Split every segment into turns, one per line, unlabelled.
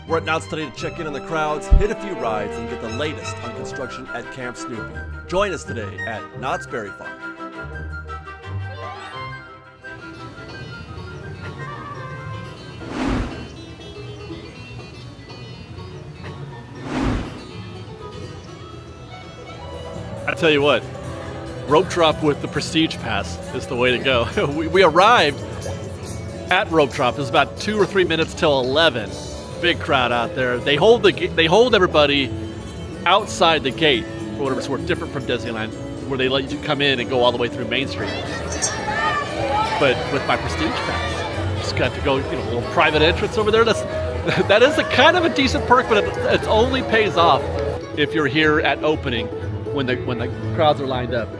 We're at Knott's today to check in on the crowds, hit a few rides, and get the latest on construction at Camp Snoopy. Join us today at Knott's Berry Farm.
I tell you what, rope drop with the Prestige Pass is the way to go. we arrived at rope drop. It was about 2 or 3 minutes till 11. Big crowd out there. They hold everybody outside the gate for whatever it's worth, different from Disneyland, where they let you come in and go all the way through Main Street. But with my Prestige Pass, just got to go, a little private entrance over there. That is a kind of a decent perk, but it only pays off if you're here at opening when the crowds are lined up.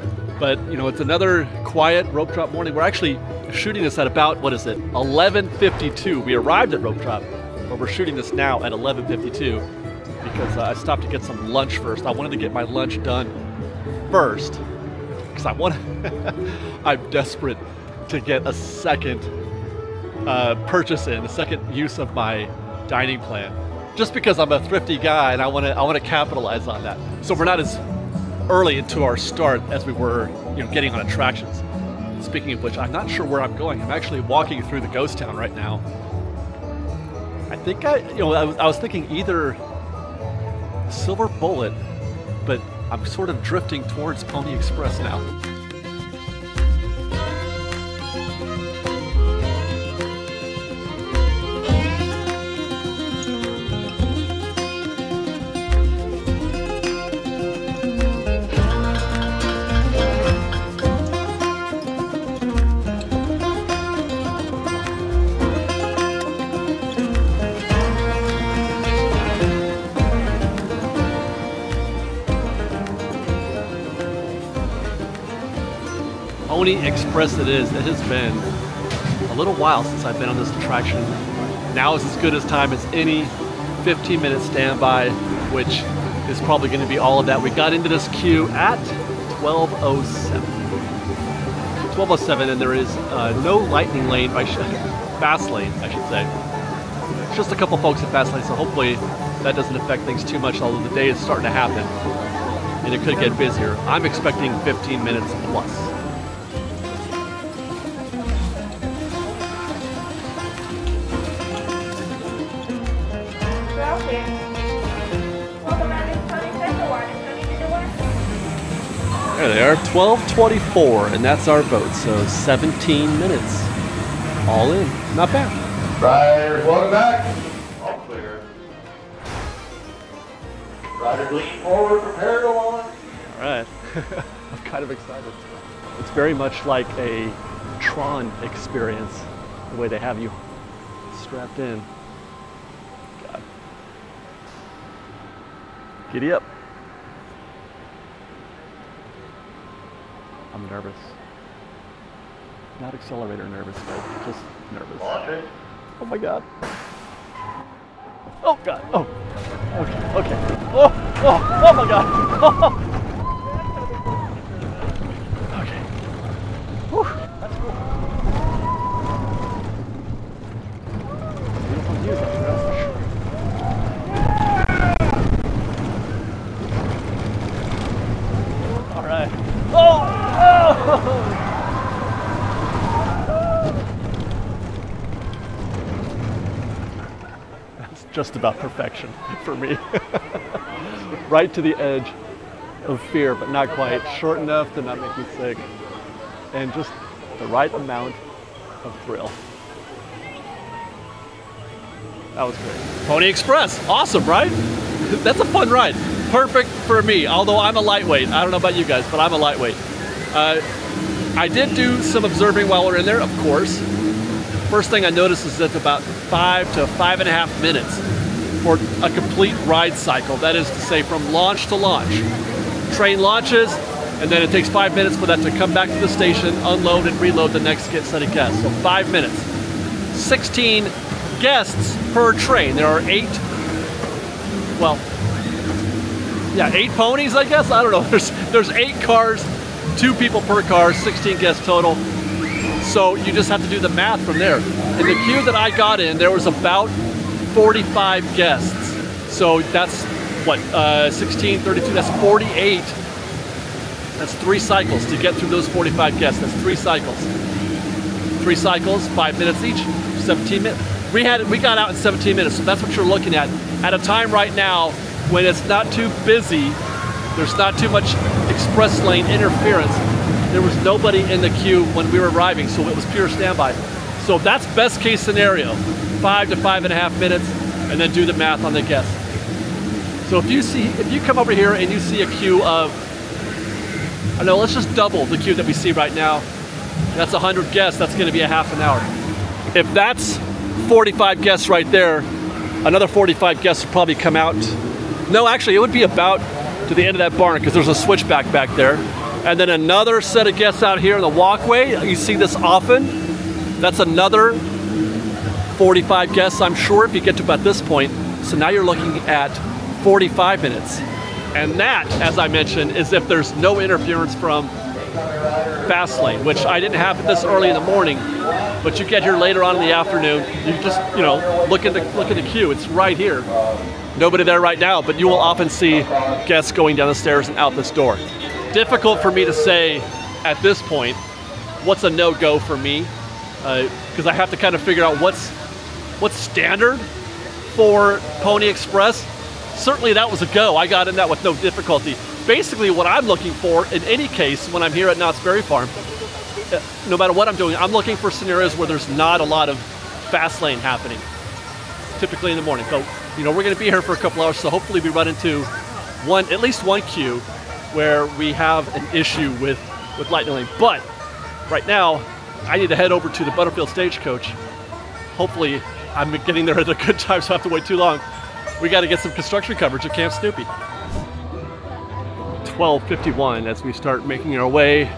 But it's another quiet rope drop morning. We're actually shooting this at about 11:52. We arrived at rope drop, but we're shooting this now at 11:52 because I stopped to get some lunch first. I wanted to get my lunch done first because I'm desperate to get a second purchase in, a second use of my dining plan, just because I'm a thrifty guy and I want to capitalize on that. So we're not as early into our start as we were, getting on attractions. Speaking of which, I'm not sure where I'm going. I'm actually walking through the ghost town right now. I think I was thinking either Silver Bullet, but I'm sort of drifting towards Pony Express now. Pony Express it is. It has been a little while since I've been on this attraction. Now is as good a time as any 15-minute standby, which is probably going to be all of that. We got into this queue at 12:07, and there is no lightning lane, fast lane, I should say. Just a couple folks at fast lane, so hopefully that doesn't affect things too much, although the day is starting to happen, and it could get busier. I'm expecting 15 minutes plus. There they are, 12:24, and that's our vote, so 17 minutes. All in, not bad.
Riders, welcome back. All clear. Riders lean forward, prepare to go on.
All right, I'm kind of excited. It's very much like a Tron experience, the way they have you strapped in. God. Giddy up. I'm nervous. Not accelerator nervous, but just nervous. Oh my God. Oh God. Oh. Okay. Okay. Oh. Oh. Oh my God. Oh. Okay. Whew. That's cool. Beautiful views up there, that's for sure. All right. Oh. That's just about perfection for me. Right to the edge of fear, but not quite. Short enough to not make me sick. And just the right amount of thrill. That was great. Pony Express, awesome, right? That's a fun ride. Perfect for me, although I'm a lightweight. I don't know about you guys, but I'm a lightweight. I did do some observing while we're in there, of course. First thing I noticed is that it's about 5 to 5.5 minutes for a complete ride cycle. That is to say, from launch to launch. Train launches, and then it takes 5 minutes for that to come back to the station, unload and reload the next set of guests. So 5 minutes. 16 guests per train. There are 8 ponies, I guess. I don't know. There's 8 cars, 2 people per car, 16 guests total. So you just have to do the math from there. In the queue that I got in, there was about 45 guests. So that's what, 16, 32, that's 48. That's 3 cycles to get through those 45 guests. That's 3 cycles. 3 cycles, 5 minutes each, 17 minutes. We got out in 17 minutes, so that's what you're looking at a time right now when it's not too busy, there's not too much express lane interference. There was nobody in the queue when we were arriving, so it was pure standby. So that's best case scenario, 5 to 5.5 minutes, and then do the math on the guests. So if you come over here and you see a queue of, I don't know, let's just double the queue that we see right now. That's 100 guests, that's gonna be a half an hour. If that's 45 guests right there, another 45 guests will probably come out. No, actually, it would be about to the end of that barn because there's a switchback back there. And then another set of guests out here in the walkway. You see this often. That's another 45 guests, I'm sure, if you get to about this point. So now you're looking at 45 minutes. And that, as I mentioned, is if there's no interference from fast lane, which I didn't have this early in the morning, but you get here later on in the afternoon, you just, you know, look at the queue. It's right here. Nobody there right now, but you will often see guests going down the stairs and out this door. Difficult for me to say at this point what's a no-go for me, because I have to kind of figure out what's standard for Pony Express. Certainly that was a go. I got in that with no difficulty. Basically what I'm looking for in any case when I'm here at Knott's Berry Farm, no matter what I'm doing, I'm looking for scenarios where there's not a lot of fast lane happening, typically in the morning. So, you know, we're gonna be here for a couple hours, so hopefully we run into at least one queue where we have an issue with Lightning Lane. But right now, I need to head over to the Butterfield Stagecoach. Hopefully I'm getting there at a good time, so I have to wait too long. We got to get some construction coverage at Camp Snoopy. 12:51 as we start making our way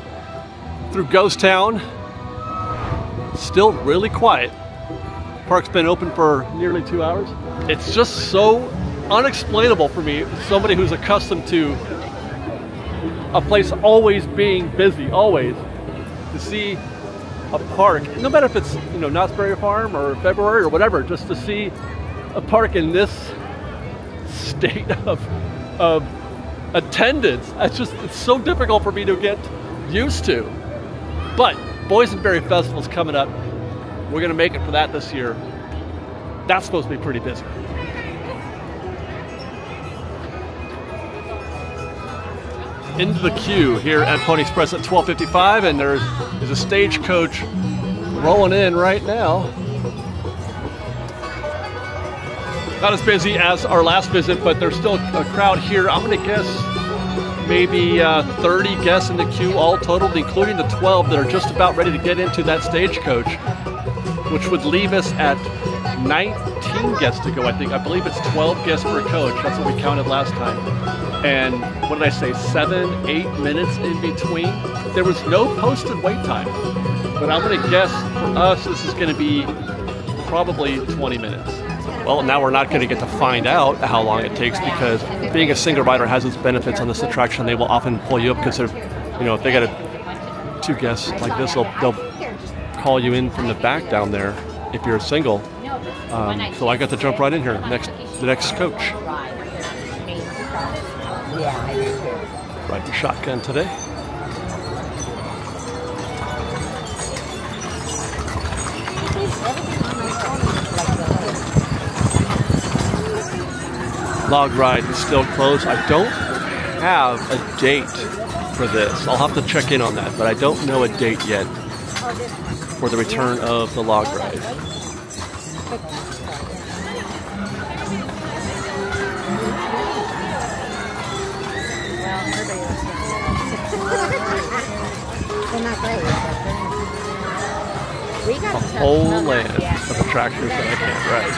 through Ghost Town. Still really quiet. Park's been open for nearly 2 hours. It's just so unexplainable for me, somebody who's accustomed to a place always being busy, always, to see a park, no matter if it's, you know, Knott's Berry Farm or February or whatever, just to see a park in this state of attendance. It's so difficult for me to get used to. But Boysenberry Festival's coming up. We're gonna make it for that this year. That's supposed to be pretty busy. Into the queue here at Pony Express at 12:55, and there is a stagecoach rolling in right now. Not as busy as our last visit, but there's still a crowd here. I'm gonna guess maybe 30 guests in the queue all totaled, including the 12 that are just about ready to get into that stagecoach, which would leave us at 19 guests to go, I think. I believe it's 12 guests per coach. That's what we counted last time. And what did I say, 7-8 minutes in between? There was no posted wait time, but I'm gonna guess for us, this is gonna be probably 20 minutes. Well, now we're not gonna get to find out how long it takes, because being a single rider has its benefits on this attraction. They will often pull you up because they're, you know, if they got two guests like this, they'll call you in from the back down there if you're a single. So I got to jump right in here, the next coach. Riding shotgun today. Log ride is still closed. I don't have a date for this. I'll have to check in on that, but I don't know a date yet for the return of the log ride. A whole land of attractions that I can't ride.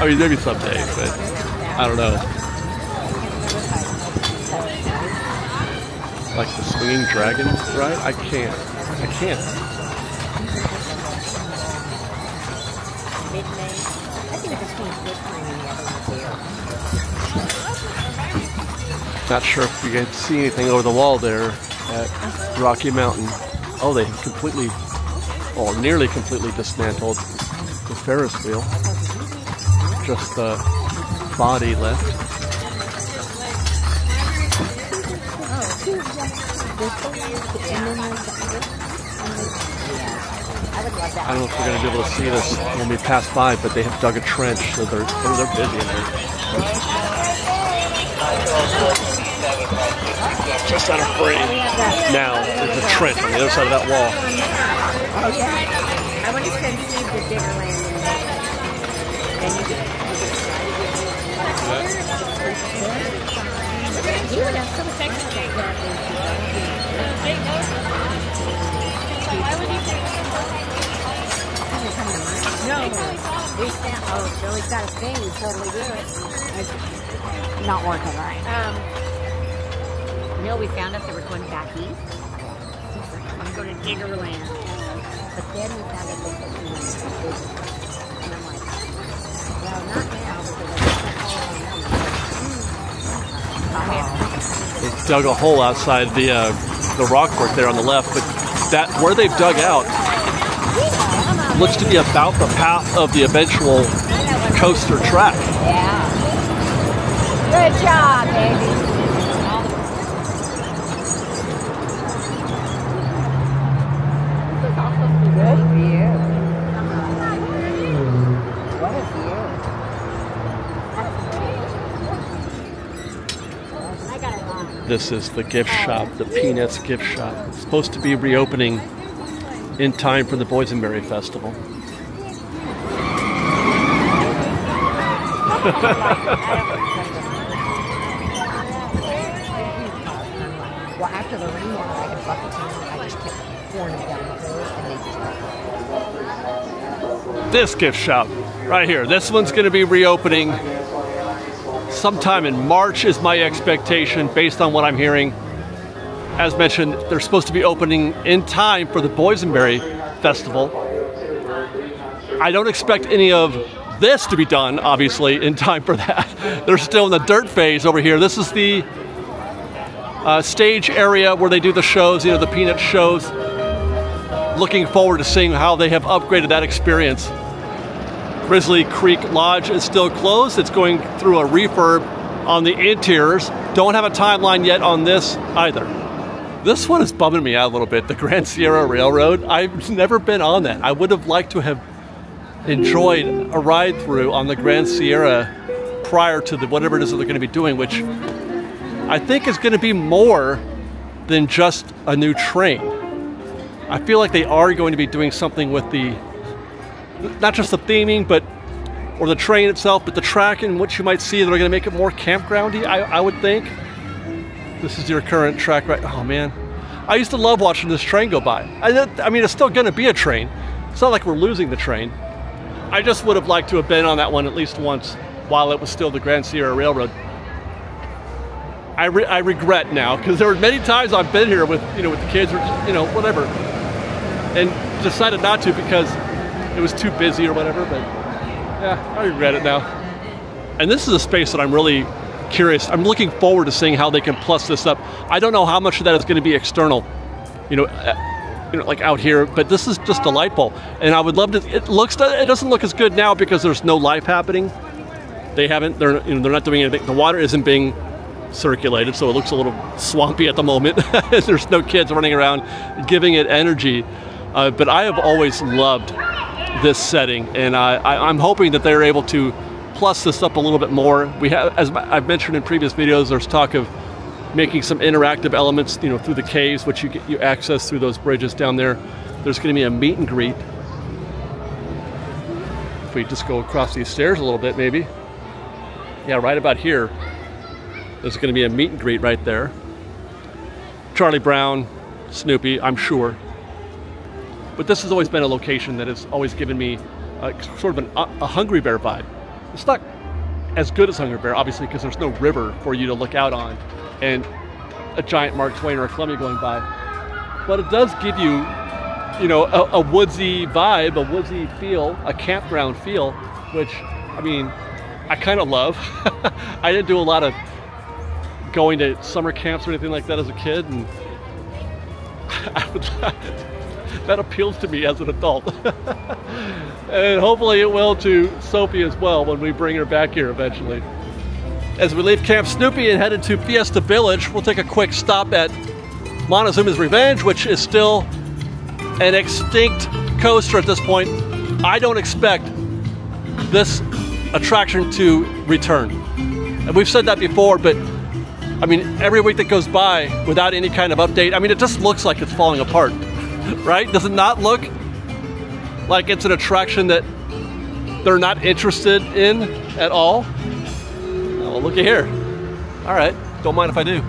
I mean, maybe someday, but I don't know. Like the swinging dragon ride? I can't. Not sure if you can see anything over the wall there at Rocky Mountain. Oh, they completely, or nearly completely dismantled the Ferris wheel. Just the body left. I don't know if we're going to be able to see this when we pass by, but they have dug a trench, so they're busy in there. Just out of frame. Now, there's a trench on the other side of that wall.
Oh, yeah. I want to send Steve to Diggerland and he would have so much extra. Why would you say no, we stand. Oh, Billy's got a thing. We totally do it. It's not working right. We found out they were going back east. I'm going to go to Diggerland. But then we found out they were going to and I'm like, well, not now because
They dug a hole outside the rockwork there on the left, but that where they've dug out looks to be about the path of the eventual coaster track.
Yeah. Good job, baby. This is also good view. What a view. I got it wrong.
This is the gift shop, the Peanuts gift shop. It's supposed to be reopening in time for the Boysenberry Festival.
Well, after the rainwater, I had buckets and I just kept pouring them down the hole and they just...
This gift shop right here. This one's going to be reopening sometime in March is my expectation based on what I'm hearing. As mentioned, they're supposed to be opening in time for the Boysenberry Festival. I don't expect any of this to be done, obviously, in time for that. They're still in the dirt phase over here. This is the stage area where they do the shows, you know, the Peanut shows. Looking forward to seeing how they have upgraded that experience. Grizzly Creek Lodge is still closed. It's going through a refurb on the interiors. Don't have a timeline yet on this either. This one is bumming me out a little bit, the Grand Sierra Railroad. I've never been on that. I would have liked to have enjoyed a ride through on the Grand Sierra prior to the whatever it is that they're going to be doing, which I think is going to be more than just a new train. I feel like they are going to be doing something with the, not just the theming, but, or the train itself, but the track and what you might see. They're going to make it more campgroundy, I would think. This is your current track, right? Oh man, I used to love watching this train go by. I mean, it's still going to be a train. It's not like we're losing the train. I just would have liked to have been on that one at least once while it was still the Grand Sierra Railroad. I regret now, because there were many times I've been here with, you know, with the kids or, you know, whatever, and decided not to because it was too busy or whatever, but yeah, I regret it now. And this is a space that I'm really curious. I'm looking forward to seeing how they can plus this up. I don't know how much of that is going to be external, you know, like out here, but this is just delightful. And I would love to, it doesn't look as good now because there's no life happening. They're not doing anything. The water isn't being circulated, so it looks a little swampy at the moment. There's no kids running around giving it energy. But I have always loved this setting, and I'm hoping that they're able to plus this up a little bit more. We have, as I've mentioned in previous videos, there's talk of making some interactive elements, you know, through the caves, which you access through those bridges down there. There's going to be a meet and greet. If we just go across these stairs a little bit, maybe. Yeah, right about here. There's going to be a meet and greet right there. Charlie Brown, Snoopy, I'm sure. But this has always been a location that has always given me sort of a Hungry Bear vibe. It's not as good as Hungry Bear, obviously, because there's no river for you to look out on and a giant Mark Twain or a Columbia going by. But it does give you, you know, a woodsy vibe, a woodsy feel, a campground feel, which, I mean, I kind of love. I didn't do a lot of going to summer camps or anything like that as a kid, and that appeals to me as an adult. And hopefully it will to Sophie as well when we bring her back here eventually. As we leave Camp Snoopy and head into Fiesta Village, we'll take a quick stop at Montezuma's Revenge, which is still an extinct coaster at this point. I don't expect this attraction to return. And we've said that before, but I mean, every week that goes by without any kind of update, I mean, it just looks like it's falling apart, right? Does it not look like it's an attraction that they're not interested in at all? Oh, looky here. All right, don't mind if I do.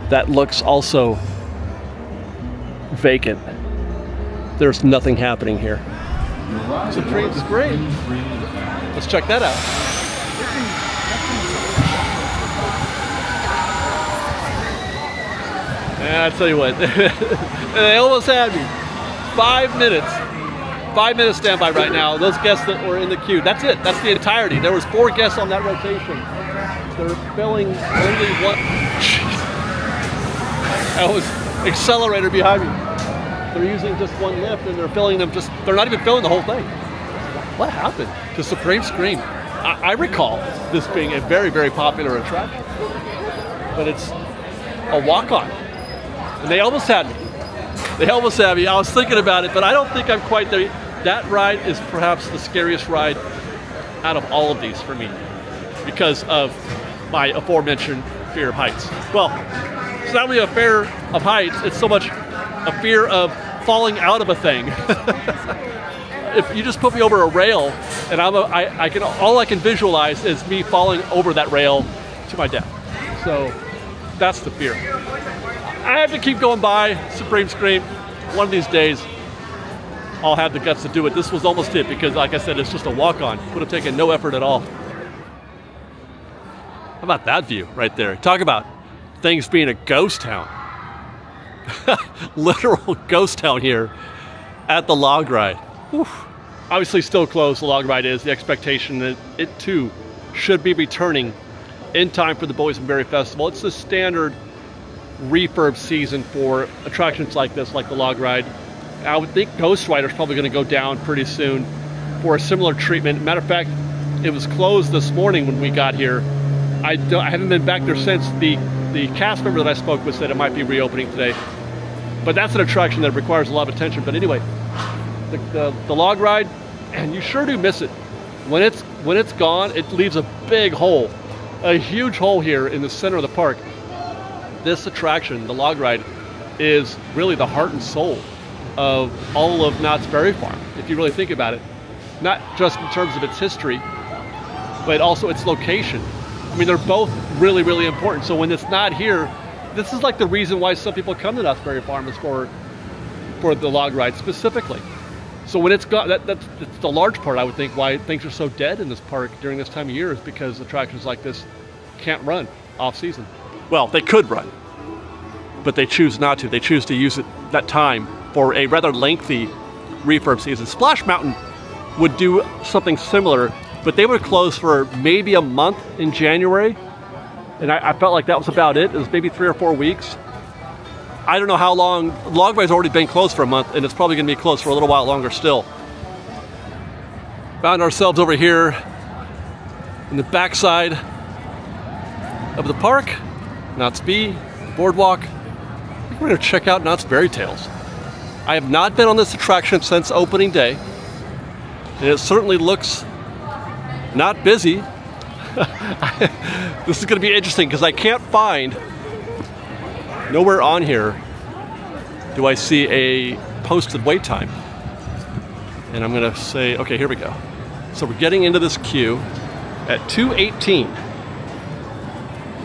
That looks also vacant. There's nothing happening here. Supreme Scream. Let's check that out. And I tell you what, they almost had me. 5 minutes. 5 minutes standby right now. Those guests that were in the queue. That's it. That's the entirety. There was 4 guests on that rotation. They're filling only one. Jeez. That was accelerator behind me. They're using just one lift and they're filling them just, they're not even filling the whole thing. What happened to Supreme Scream? I recall this being a very, very popular attraction, but it's a walk-on. And they almost had me. They almost had me. I was thinking about it, but I don't think I'm quite there. That ride is perhaps the scariest ride out of all of these for me because of my aforementioned fear of heights. Well, it's not really a fear of heights, it's so much a fear of falling out of a thing. If you just put me over a rail and all I can visualize is me falling over that rail to my death. So that's the fear. I have to keep going by Supreme Scream. One of these days, I'll have the guts to do it. This was almost it because, like I said, it's just a walk-on. Would have taken no effort at all. How about that view right there? Talk about things being a ghost town. Literal ghost town here at the log ride. Whew. Obviously still closed, the log ride is. The expectation that it too should be returning in time for the Boysenberry Festival. It's the standard refurb season for attractions like this, like the log ride. I would think Ghost Rider's probably going to go down pretty soon for a similar treatment. Matter of fact, it was closed this morning when we got here. I haven't been back there since. The cast member that I spoke with said it might be reopening today. But that's an attraction that requires a lot of attention. But anyway, the log ride, and you sure do miss it. When it's gone, it leaves a big hole, a huge hole here in the center of the park. This attraction, the log ride, is really the heart and soul of all of Knott's Berry Farm, if you really think about it. Not just in terms of its history, but also its location. I mean, they're both really, really important. So when it's not here, this is like the reason why some people come to Knott's Berry Farm is for the log ride specifically. So when it's gone, that's the large part, I would think, why things are so dead in this park during this time of year is because attractions like this can't run off-season. Well, they could run, but they choose not to. They choose to use that time for a rather lengthy refurb season. Splash Mountain would do something similar, but they would close for maybe a month in January, and I felt like that was about it. It was maybe 3 or 4 weeks. I don't know how long. Log Ride's already been closed for a month, and it's probably going to be closed for a little while longer still. Found ourselves over here in the backside of the park, Knott's B, Boardwalk. I think we're going to check out Knott's Berry Tales. I have not been on this attraction since opening day, and it certainly looks not busy. This is going to be interesting because I can't find, nowhere on here do I see a posted wait time. And I'm going to say, okay, here we go. So we're getting into this queue at 2:18.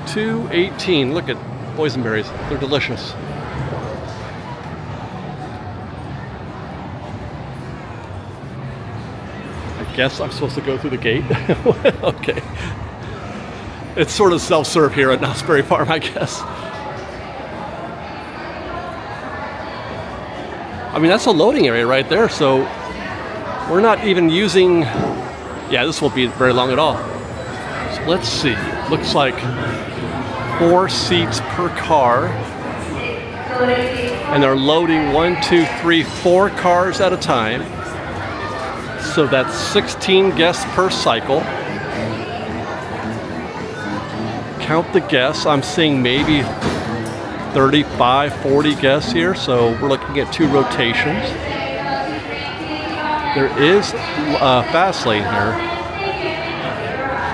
2:18. Look at boysenberries. They're delicious. I guess I'm supposed to go through the gate. Okay. It's sort of self-serve here at Knott's Berry Farm, I guess. I mean, that's a loading area right there, so we're not even using... Yeah, this won't be very long at all. So let's see. Looks like 4 seats per car. And they're loading 1, 2, 3, 4 cars at a time. So that's 16 guests per cycle. Count the guests. I'm seeing maybe 35, 40 guests here. So we're looking at 2 rotations. There is a fast lane here,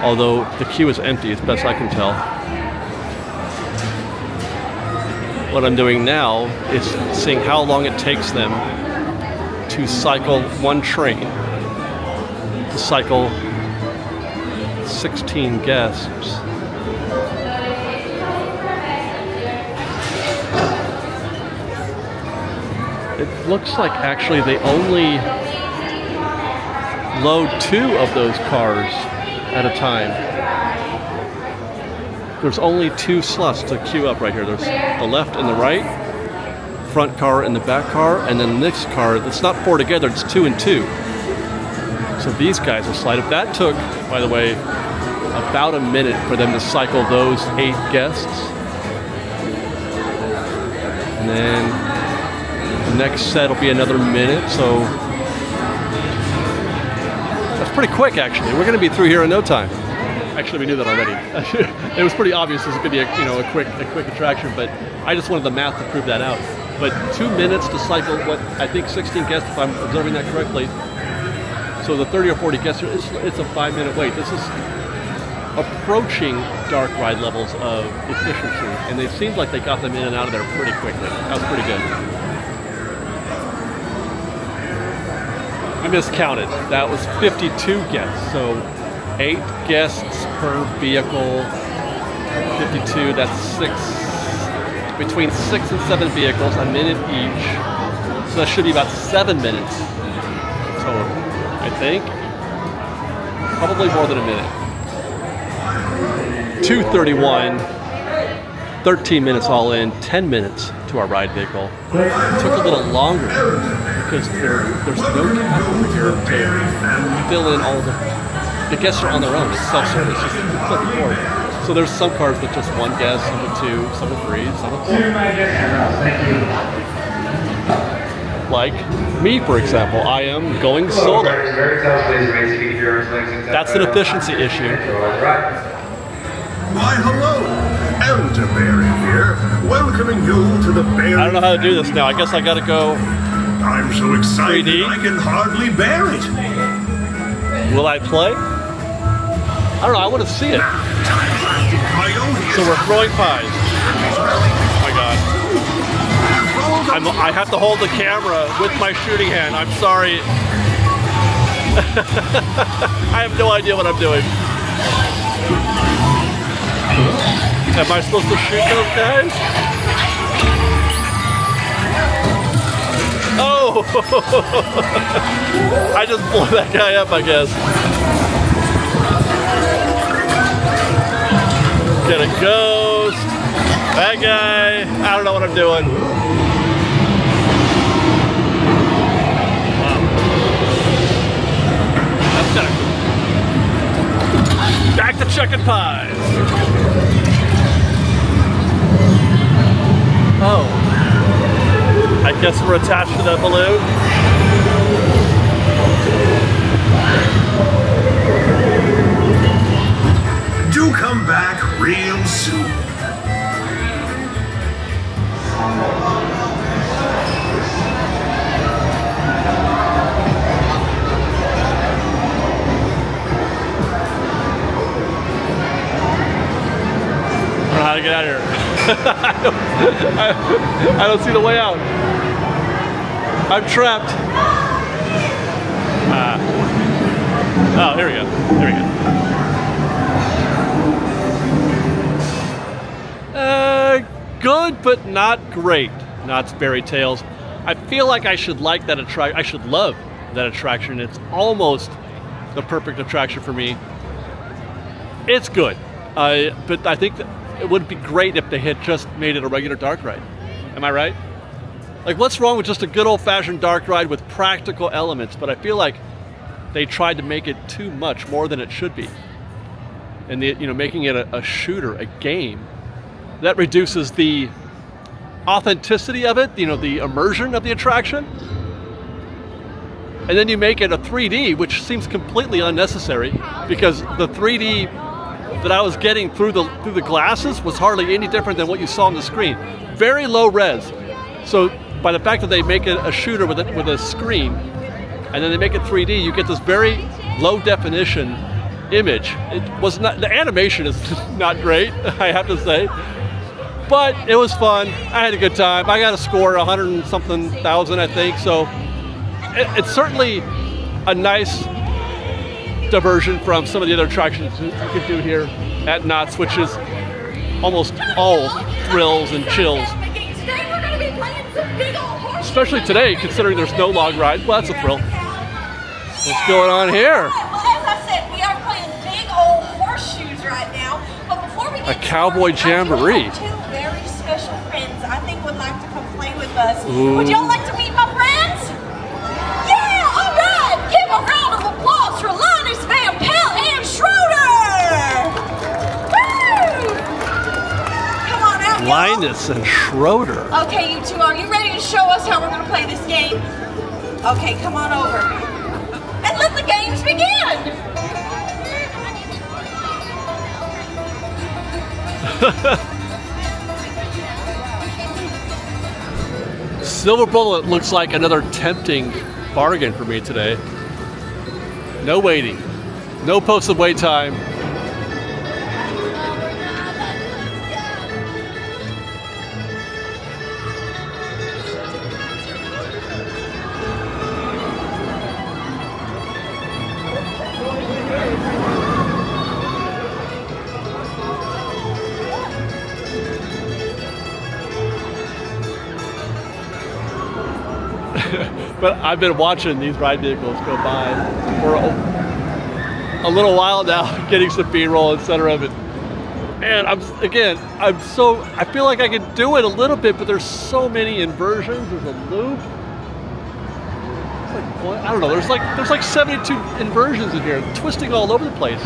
although the queue is empty as best I can tell. What I'm doing now is seeing how long it takes them to cycle one train, to cycle 16 guests. It looks like actually they only load 2 of those cars at a time. There's only 2 slots to queue up right here. There's the left and the right, front car and the back car, and then the next car. It's not 4 together, it's 2 and 2. So these guys will slide up. That took, by the way, about a minute for them to cycle those 8 guests. And then the next set will be another minute, so that's pretty quick actually. We're gonna be through here in no time. Actually, we knew that already. It was pretty obvious this was gonna be a quick attraction, but I just wanted the math to prove that out. But 2 minutes to cycle what I think 16 guests, if I'm observing that correctly. So the 30 or 40 guests, it's a 5-minute wait. This is approaching dark ride levels of efficiency, and it seemed like they got them in and out of there pretty quickly. That was pretty good. I miscounted. That was 52 guests, so 8 guests per vehicle. 52, that's 6, between 6 and 7 vehicles, a minute each. So that should be about 7 minutes total, I think. Probably more than a minute. 2:31, 13 minutes all in, 10 minutes to our ride vehicle. It took a little longer because there's no cap over here to fill in all the guests are on their own. It's self-service, just like before. So there's some cars with just 1 guest, some with 2, some with 3, some with 4. Like me, for example, I am going solo. That's an efficiency issue.
Why, hello! Elderberry here, welcoming you to the Berry.
I don't know how to do this now. I guess I gotta go.
I'm so excited
3D?
I can hardly bear it.
Will I play? I don't know. I want to see it. So we're throwing pies. Oh my god. I have to hold the camera with my shooting hand. I'm sorry. I have no idea what I'm doing. Am I supposed to shoot those guys? Oh! I just blew that guy up, I guess. Get a ghost. That guy. I don't know what I'm doing. Wow. That's kind of cool. Back to chucking pies. Oh. I guess we're attached to that balloon.
Do come back real soon.
I don't know how to get out of here. I don't see the way out. I'm trapped. Oh, here we go. There we go. Good, but not great. Knott's Berry Tales. I feel like I should like that attraction. I should love that attraction. It's almost the perfect attraction for me. It's good, but I think that it would be great if they had just made it a regular dark ride. Am I right? Like, what's wrong with just a good old-fashioned dark ride with practical elements? But I feel like they tried to make it too much, more than it should be. And making it a shooter, a game, that reduces the authenticity of it, you know, the immersion of the attraction. And then you make it a 3D, which seems completely unnecessary because the 3D that I was getting through the glasses was hardly any different than what you saw on the screen. Very low res. So by the fact that they make it a shooter with a screen, and then they make it 3D, you get this very low definition image. It was not, the animation is not great, I have to say, but it was fun. I had a good time. I got a score 100 and something thousand, I think. So it's certainly a nice diversion from some of the other attractions you can do here at Knott's, which is almost all thrills and chills. Especially today, considering there's no log ride. Well, that's a thrill. What's going on here?
As I said, we are playing big old horseshoes right now. But before we get
a cowboy jamboree.
Two very special friends I think would like to come play with us. Ooh. Would y'all like to meet my friends? Yeah, all right. Give a round of applause for Linus Van Pelt and Schroeder. Woo! Come on out,
Linus and Schroeder.
Okay, you two, are you ready to show us how we're going to play this game? Okay, come on over. And let the games begin!
Silver Bullet looks like another tempting bargain for me today. No waiting. No posted wait time. But I've been watching these ride vehicles go by for a little while now, getting some B-roll, etc. But man, I feel like I can do it a little bit, but there's so many inversions. There's a loop. It's like, I don't know. There's like 72 inversions in here, twisting all over the place.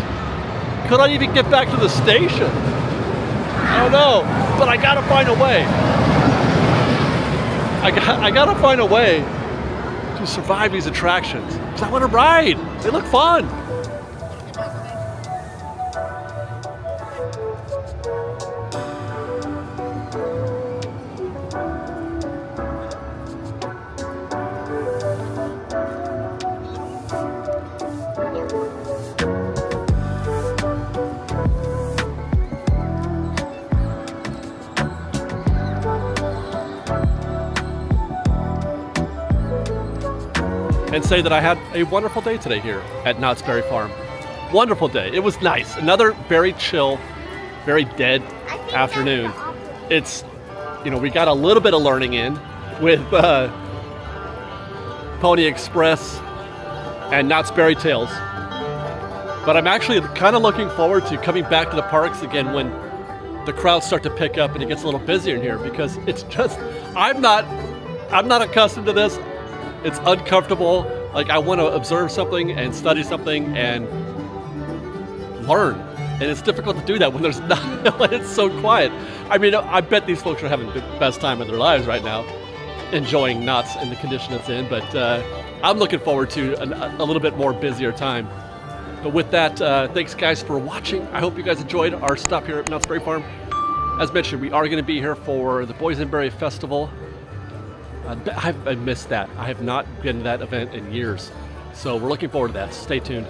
Could I even get back to the station? I don't know, but I gotta find a way. I gotta find a way to survive these attractions, because I want to ride. They look fun. And say that I had a wonderful day today here at Knott's Berry Farm. Wonderful day. It was nice. Another very chill, very dead afternoon. It's, you know, we got a little bit of learning in with Pony Express and Knott's Berry Tales. But I'm actually kind of looking forward to coming back to the parks again when the crowds start to pick up and it gets a little busier in here, because it's just, I'm not accustomed to this. It's uncomfortable. Like, I want to observe something and study something and learn. And it's difficult to do that when there's not, when it's so quiet. I mean, I bet these folks are having the best time of their lives right now, enjoying Knott's in the condition it's in. But I'm looking forward to a little bit more busier time. But with that, thanks guys for watching. I hope you guys enjoyed our stop here at Knott's Berry Farm. As mentioned, we are going to be here for the Boysenberry Festival. I missed that. I have not been to that event in years. So we're looking forward to that. Stay tuned.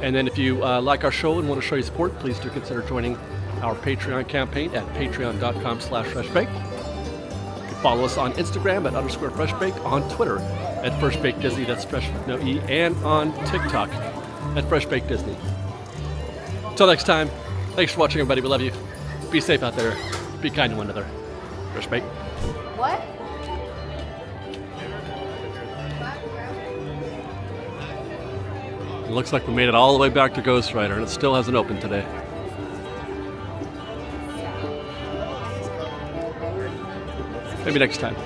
And then if you like our show and want to show your support, please do consider joining our Patreon campaign at patreon.com/freshbake. You can follow us on Instagram at _freshbake, on Twitter at freshbakedisney, that's fresh with no E, and on TikTok at freshbakedisney. Until next time, thanks for watching, everybody. We love you. Be safe out there. Be kind to one another. Fresh Bake.
What?
It looks like we made it all the way back to Ghost Rider, and it still hasn't opened today. Maybe next time.